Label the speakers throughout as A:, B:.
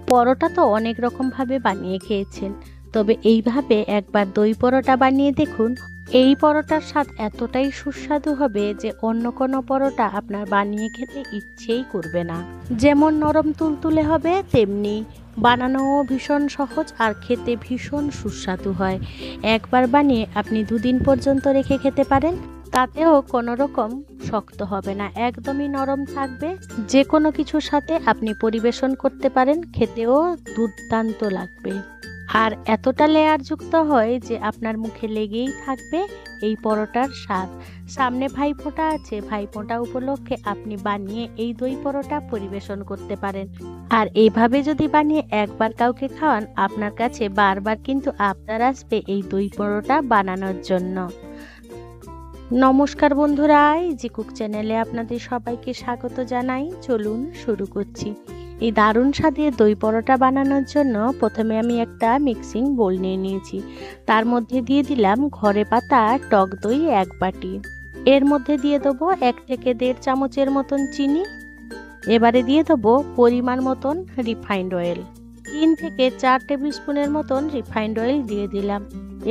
A: পরোটা তো অনেক রকমভাবে বানিয়ে খেয়েছেন, তবে এইভাবে একবার দই পরোটা বানিয়ে দেখুন। এই পরোটার স্বাদ এতটাই সুস্বাদু হবে যে অন্য কোনো পরোটা আপনার বানিয়ে খেতে ইচ্ছেই করবে না। যেমন নরম তুলতুলে হবে, তেমনি বানানোও ভীষণ সহজ আর খেতে ভীষণ সুস্বাদু হয়। একবার বানিয়ে আপনি 2 দিন পর্যন্ত রেখে খেতে পারেন, তাতেও কোনো রকম শক্ত হবে না, একদমই নরম থাকবে। যে কোনো কিছুর সাথে আপনি পরিবেশন করতে পারেন, খেতেও দুর্দান্ত লাগবে। আর এতটা লেয়ারযুক্ত হয় যে আপনার মুখে লেগেই থাকবে এই পরোটার স্বাদ। সামনে ভাইফোঁটা আছে, ভাইফোঁটা উপলক্ষে আপনি বানিয়ে এই দই পরোটা পরিবেশন করতে পারেন। আর এইভাবে যদি বানিয়ে একবার কাউকে খাওয়ান, আপনার কাছে বারবার কিন্তু আবদার আসবে এই দই পরোটা বানানোর জন্য। নমস্কার বন্ধুরা, ইজি কুক চ্যানেলে আপনাদের সবাইকে স্বাগত জানাই। চলুন শুরু করছি। এই দারুণ স্বাদের দই পরোটা বানানোর জন্য প্রথমে আমি একটা মিক্সিং বোল নিয়ে নিয়েছি। তার মধ্যে দিয়ে দিলাম ঘরে পাতা টক দই 1 বাটি। এর মধ্যে দিয়ে দেবো 1 থেকে 1.5 চামচের মতন চিনি। এবারে দিয়ে দেবো পরিমাণ মতন রিফাইন্ড অয়েল, 3 থেকে 4 টেবিল স্পুনের মতন রিফাইন্ড অয়েল দিয়ে দিলাম।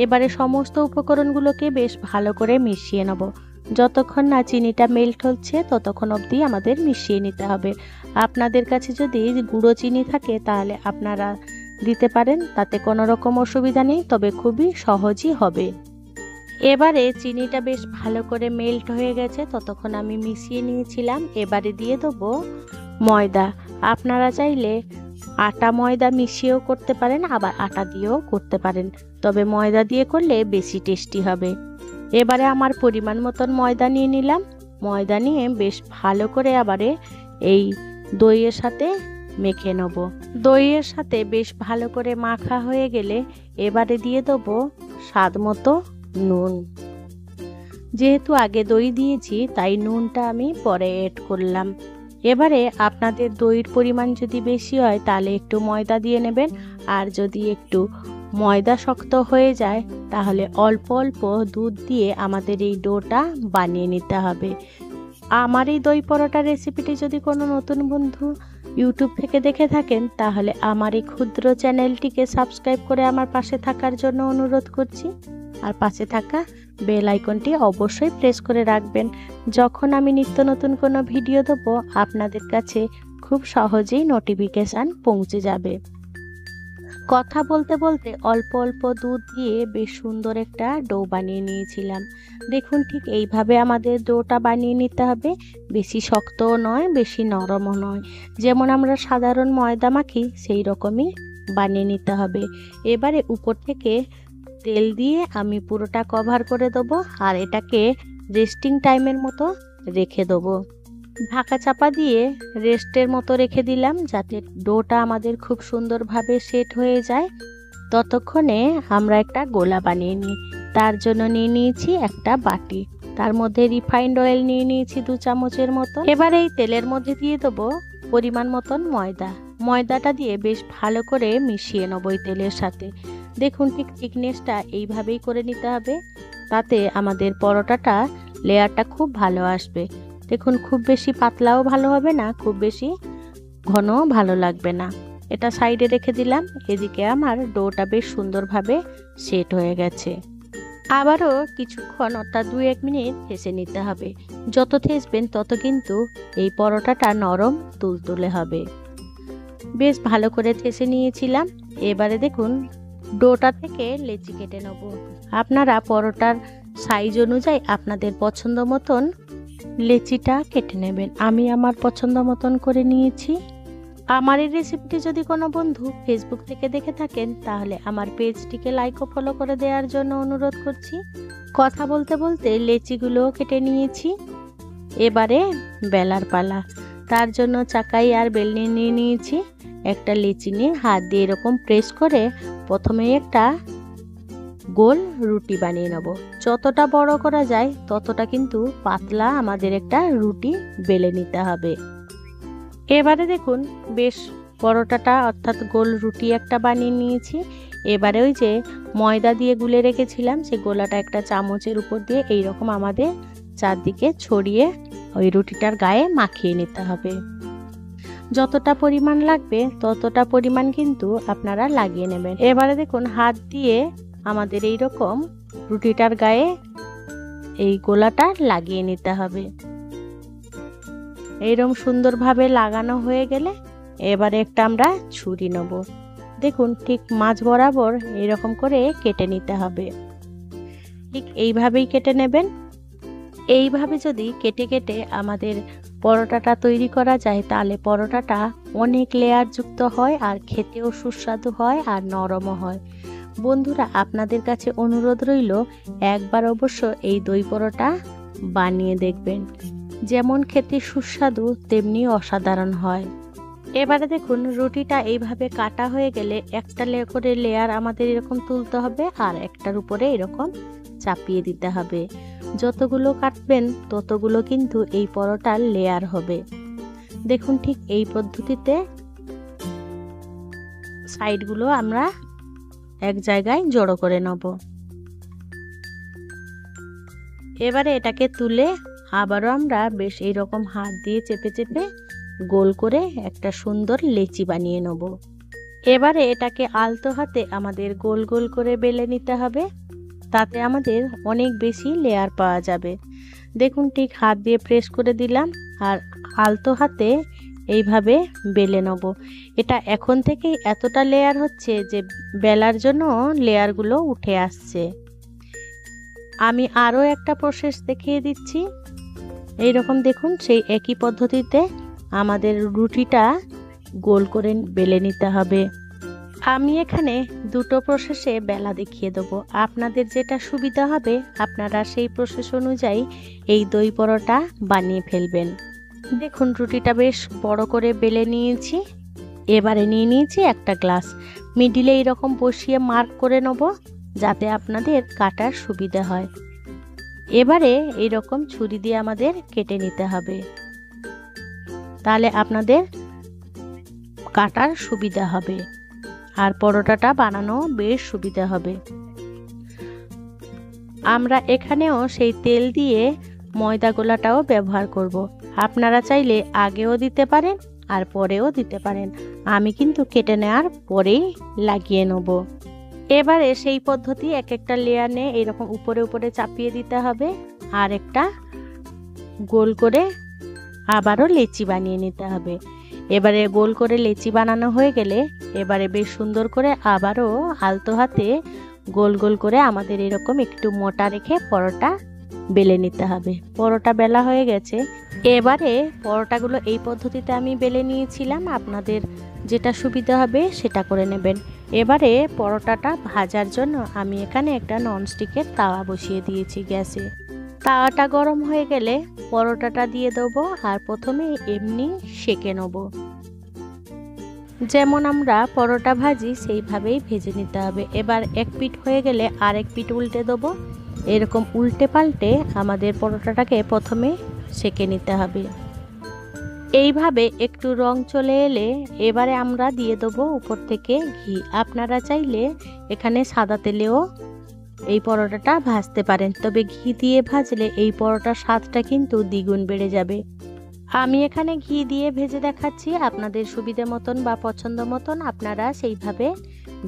A: এবারে সমস্ত উপকরণগুলোকে বেশ ভালো করে মিশিয়ে নেব। যতক্ষণ না চিনিটা মেল্ট হচ্ছে ততক্ষণ অবধি আমাদের মিশিয়ে নিতে হবে। আপনাদের কাছে যদি গুঁড়ো চিনি থাকে তাহলে আপনারা দিতে পারেন, তাতে কোনো রকম অসুবিধা নেই, তবে খুবই সহজই হবে। এবারে চিনিটা বেশ ভালো করে মেল্ট হয়ে গেছে, ততক্ষণ আমি মিশিয়ে নিয়েছিলাম। এবারে দিয়ে দেবো ময়দা। আপনারা চাইলে আটা ময়দা মিশিয়েও করতে পারেন, আবার আটা দিয়েও করতে পারেন, তবে ময়দা দিয়ে করলে বেশি টেস্টি হবে। এবারে আমার পরিমাণ মতন ময়দা নিয়ে নিলাম। ময়দা নিয়ে বেশ ভালো করে আবারে এই দইয়ের সাথে মেখে নেব। দইয়ের সাথে বেশ ভালো করে মাখা হয়ে গেলে এবারে দিয়ে দেবো স্বাদ মতো নুন। যেহেতু আগে দই দিয়েছি তাই নুনটা আমি পরে অ্যাড করলাম। এবারে আপনাদের দইয়ের পরিমাণ যদি বেশি হয় তাহলে একটু ময়দা দিয়ে নেবেন, আর যদি একটু ময়দা শক্ত হয়ে যায় তাহলে অল্প অল্প দুধ দিয়ে আমাদের এই ডোটা বানিয়ে নিতে হবে। আমার এই দই পরোটা রেসিপিটি যদি কোনো নতুন বন্ধু ইউটিউব থেকে দেখে থাকেন তাহলে আমার এই ক্ষুদ্র চ্যানেলটিকে সাবস্ক্রাইব করে আমার পাশে থাকার জন্য অনুরোধ করছি। আর পাশে থাকা বেল আইকনটি অবশ্যই প্রেস করে রাখবেন। যখন আমি নিত্য নতুন কোনো ভিডিও দেবো আপনাদের কাছে খুব সহজেই নোটিফিকেশান পৌঁছে যাবে। কথা বলতে বলতে অল্প অল্প দুধ দিয়ে বেশ সুন্দর একটা ডো বানিয়ে নিয়েছিলাম। দেখুন ঠিক এইভাবে আমাদের ডোটা বানিয়ে নিতে হবে, বেশি শক্তও নয় বেশি নরমও নয়। যেমন আমরা সাধারণ ময়দা মাখি সেই রকমই বানিয়ে নিতে হবে। এবারে উপর থেকে তেল দিয়ে আমি পুরোটা কভার করে দেবো, আর এটাকে রেস্টিং টাইমের মতো রেখে দেবো। ঢাকা চাপা দিয়ে রেস্টের মতো রেখে দিলাম যাতে ডোটা আমাদের খুব সুন্দরভাবে সেট হয়ে যায়। ততক্ষণে আমরা একটা গোলা বানিয়ে নিই। তার জন্য নিয়ে নিয়েছি একটা বাটি, তার মধ্যে রিফাইন্ড অয়েল নিয়ে নিয়েছি 2 চামচের মতো। এবার এই তেলের মধ্যে দিয়ে দেবো পরিমাণ মতন ময়দা। ময়দাটা দিয়ে বেশ ভালো করে মিশিয়ে নেব এই তেলের সাথে। দেখুন ঠিক থিকনেসটা এইভাবেই করে নিতে হবে, তাতে আমাদের পরোটাটা লেয়ারটা খুব ভালো আসবে। দেখুন খুব বেশি পাতলাও ভালো হবে না, খুব বেশি ঘনও ভালো লাগবে না। এটা সাইডে রেখে দিলাম। এদিকে আমার ডোটা বেশ সুন্দরভাবে সেট হয়ে গেছে। আবারও কিছুক্ষণ অর্থাৎ 2-1 মিনিট থেসে নিতে হবে। যত থেসবেন তত কিন্তু এই পরোটাটা নরম তুলতুলে হবে। বেশ ভালো করে থেসে নিয়েছিলাম। এবারে দেখুন ডোটা থেকে লেচি কেটে নেব। আপনারা পরোটার সাইজ অনুযায়ী আপনাদের পছন্দ মতন লেচিটা কেটে নেবেন। আমি আমার পছন্দ মতন করে নিয়েছি। আমার এই রেসিপিটি যদি কোনো বন্ধু ফেসবুক থেকে দেখে থাকেন তাহলে আমার পেজটিকে লাইক ও ফলো করে দেওয়ার জন্য অনুরোধ করছি। কথা বলতে বলতে লেচিগুলোও কেটে নিয়েছি। এবারে বেলার পালা। তার জন্য চাকাই আর বেলনি নিয়ে নিয়েছি। একটা লেচি নিয়ে হাত দিয়ে এরকম প্রেস করে প্রথমে একটা গোল রুটি বানিয়ে নেব। যতটা বড় করা যায় ততটা কিন্তু পাতলা আমাদের একটা রুটি বেলে নিতে হবে। এবারে দেখুন বেশ পরোটাটা অর্থাৎ গোল রুটি একটা বানিয়ে নিয়েছি। এবারে ওই যে ময়দা দিয়ে গুলে রেখেছিলাম সেই গোলাটা একটা চামচের উপর দিয়ে এইরকম আমাদের চারদিকে ছড়িয়ে ওই রুটিটার গায়ে মাখিয়ে নিতে হবে। যতটা পরিমাণ লাগবে ততটা পরিমাণ কিন্তু আপনারা লাগিয়ে নেবেন। এবারে দেখুন হাত দিয়ে আমাদের এই রকম রুটিটার গায়ে এই গোলাটা লাগিয়ে নিতে হবে। এইরকম সুন্দরভাবে লাগানো হয়ে গেলে এবারে একটা আমরা ছুরি নেব। দেখুন ঠিক মাঝ বরাবর এরকম করে কেটে নিতে হবে। ঠিক এইভাবেই কেটে নেবেন। এইভাবে যদি কেটে কেটে আমাদের পরোটাটা তৈরি করা যায় তাহলে পরোটাটা অনেক লেয়ার যুক্ত হয় আর খেতেও সুস্বাদু হয় আর নরমও হয়। বন্ধুরা, আপনাদের কাছে অনুরোধ রইল একবার অবশ্য এই দই পরোটা বানিয়ে দেখবেন। যেমন খেতে সুস্বাদু তেমনি অসাধারণ হয়। এবারে দেখুন রুটিটা এইভাবে কাটা হয়ে গেলে একটা করে লেয়ার আমাদের এরকম তুলতে হবে আর একটার উপরে এরকম চাপিয়ে দিতে হবে। যতগুলো কাটবেন ততগুলো কিন্তু এই পরোটার লেয়ার হবে। দেখুন ঠিক এই পদ্ধতিতে সাইডগুলো আমরা এক জায়গায় জড়ো করে নেব। এবারে এটাকে তুলে আবারও আমরা বেশ এইরকম হাত দিয়ে চেপে চেপে গোল করে একটা সুন্দর লেচি বানিয়ে নেব। এবারে এটাকে আলতো হাতে আমাদের গোল গোল করে বেলে নিতে হবে, তাতে আমাদের অনেক বেশি লেয়ার পাওয়া যাবে। দেখুন ঠিক হাত দিয়ে প্রেস করে দিলাম আর আলতো হাতে এইভাবে বেলে নেব। এটা এখন থেকেই এতটা লেয়ার হচ্ছে যে বেলার জন্য লেয়ারগুলো উঠে আসছে। আমি আরও একটা প্রসেস দেখিয়ে দিচ্ছি। এইরকম দেখুন সেই একই পদ্ধতিতে আমাদের রুটিটা গোল করে বেলে নিতে হবে। আমি এখানে দুটো প্রসেসে বেলা দেখিয়ে দেবো। আপনাদের যেটা সুবিধা হবে আপনারা সেই প্রসেস অনুযায়ী এই দই পরোটা বানিয়ে ফেলবেন। দেখুন রুটিটা বেশ বড় করে বেলে নিয়েছি। এবারে নিয়ে নিয়েছি একটা গ্লাস, মিডিলে এইরকম বসিয়ে মার্ক করে নেব যাতে আপনাদের কাটার সুবিধা হয়। এবারে এইরকম ছুরি দিয়ে আমাদের কেটে নিতে হবে, তাহলে আপনাদের কাটার সুবিধা হবে আর পরোটাটা বানানো বেশ সুবিধা হবে। আমরা এখানেও সেই তেল দিয়ে ময়দা গোলাটাও ব্যবহার করব। আপনারা চাইলে আগেও দিতে পারেন আর পরেও দিতে পারেন। আমি কিন্তু কেটে নেওয়ার পরেই লাগিয়ে নেব। এবারে সেই পদ্ধতি এক একটা লেয়ার নিয়ে এরকম উপরে উপরে চাপিয়ে দিতে হবে আর একটা গোল করে আবারও লেচি বানিয়ে নিতে হবে। এবারে গোল করে লেচি বানানো হয়ে গেলে এবারে বেশ সুন্দর করে আবারও আলতো হাতে গোল গোল করে আমাদের এরকম একটু মোটা রেখে পরোটা বেলে নিতে হবে। পরোটা বেলা হয়ে গেছে। এবারে পরোটাগুলো এই পদ্ধতিতে আমি বেলে নিয়েছিলাম, আপনাদের যেটা সুবিধা হবে সেটা করে নেবেন। এবারে পরোটাটা ভাজার জন্য আমি এখানে একটা ননস্টিকের তাওয়া বসিয়ে দিয়েছি গ্যাসে। তাওয়াটা গরম হয়ে গেলে পরোটাটা দিয়ে দেবো আর প্রথমে এমনি সেঁকে নেব। যেমন আমরা পরোটা ভাজি সেইভাবেই ভেজে নিতে হবে। এবার এক পিঠ হয়ে গেলে আরেক পিঠ উল্টে দেবো। এরকম উল্টে পাল্টে আমাদের পরোটাটাকে প্রথমে সেঁকে নিতে হবে। এইভাবে একটু রং চলে এলে এবারে আমরা দিয়ে দেবো উপর থেকে ঘি। আপনারা চাইলে এখানে সাদা তেলেও এই পরোটাটা ভাজতে পারেন, তবে ঘি দিয়ে ভাজলে এই পরোটার স্বাদটা কিন্তু দ্বিগুণ বেড়ে যাবে। আমি এখানে ঘি দিয়ে ভেজে দেখাচ্ছি, আপনাদের সুবিধা মতন বা পছন্দ মতন আপনারা সেইভাবে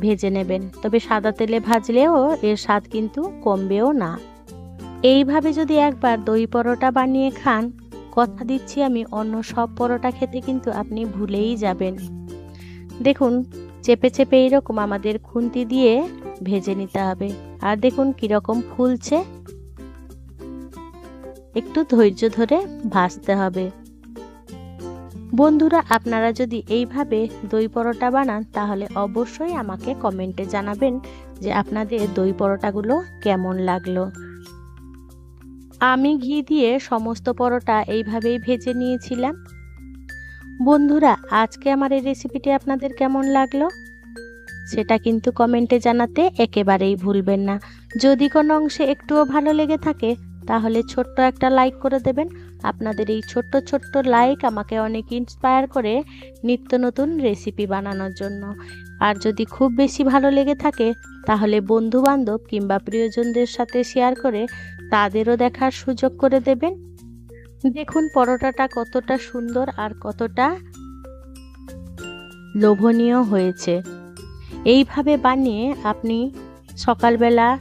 A: ভেজে নেবেন। তবে সাদা তেলে ভাজলেও এর স্বাদ কিন্তু কমবেও না। এইভাবে যদি একবার দই পরোটা বানিয়ে খান, কথা দিচ্ছি আমি অন্য সব পরোটা খেতে কিন্তু আপনি ভুলেই যাবেন। দেখুন চেপে চেপে এইরকম আমাদের খুন্তি দিয়ে ভেজে নিতে হবে। আর দেখুন কিরকম ফুলছে, একটু ধৈর্য ধরে ভাজতে হবে। বন্ধুরা, আপনারা যদি এইভাবে দই পরোটা বানান তাহলে অবশ্যই আমাকে কমেন্টে জানাবেন যে আপনাদের দই পরোটাগুলো কেমন লাগলো। আমি ঘি দিয়ে সমস্ত পরোটা এইভাবেই ভেজে নিয়েছিলাম। বন্ধুরা, আজকে আমার এই রেসিপিটি আপনাদের কেমন লাগলো সেটা কিন্তু কমেন্টে জানাতে একেবারেই ভুলবেন না। যদি কোনো অংশে একটুও ভালো লেগে থাকে তাহলে ছোট্ট একটা লাইক করে দেবেন। আপনাদের এই ছোট্ট ছোট্ট লাইক আমাকে অনেক ইন্সপায়ার করে নিত্য নতুন রেসিপি বানানোর জন্য। আর যদি খুব বেশি ভালো লেগে থাকে তাহলে বন্ধু বান্ধব কিংবা প্রিয়জনদের সাথে শেয়ার করে তাদেরও দেখার সুযোগ করে দেবেন। দেখুন পরোটাটা কতটা সুন্দর আর কতটা লোভনীয় হয়েছে। এইভাবে বানিয়ে আপনি সকালবেলা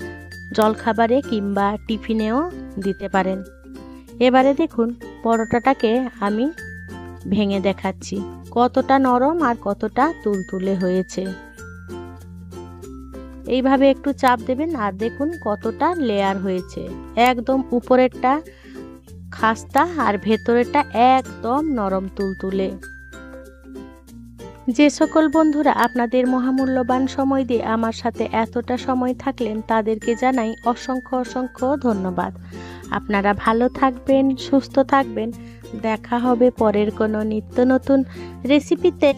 A: জলখাবারে কিংবা টিফিনেও দিতে পারেন। এবারে দেখুন পরোটাটাকে আমি ভেঙে দেখাচ্ছি কতটা নরম আর কতটা তুলতুলে হয়েছে। এইভাবে একটু চাপ দেবেন আর দেখুন কতটা লেয়ার হয়েছে। একদম উপরেরটা খাস্তা আর ভেতরেরটা একদম নরম তুলতুলে। যে সকল বন্ধুরা আপনাদের মহামূল্যবান সময় দিয়ে আমার সাথে এতটা সময় থাকলেন তাদেরকে জানাই অসংখ্য অসংখ্য ধন্যবাদ। আপনারা ভালো থাকবেন, সুস্থ থাকবেন। দেখা হবে পরের কোনো নিত্য নতুন রেসিপিতে।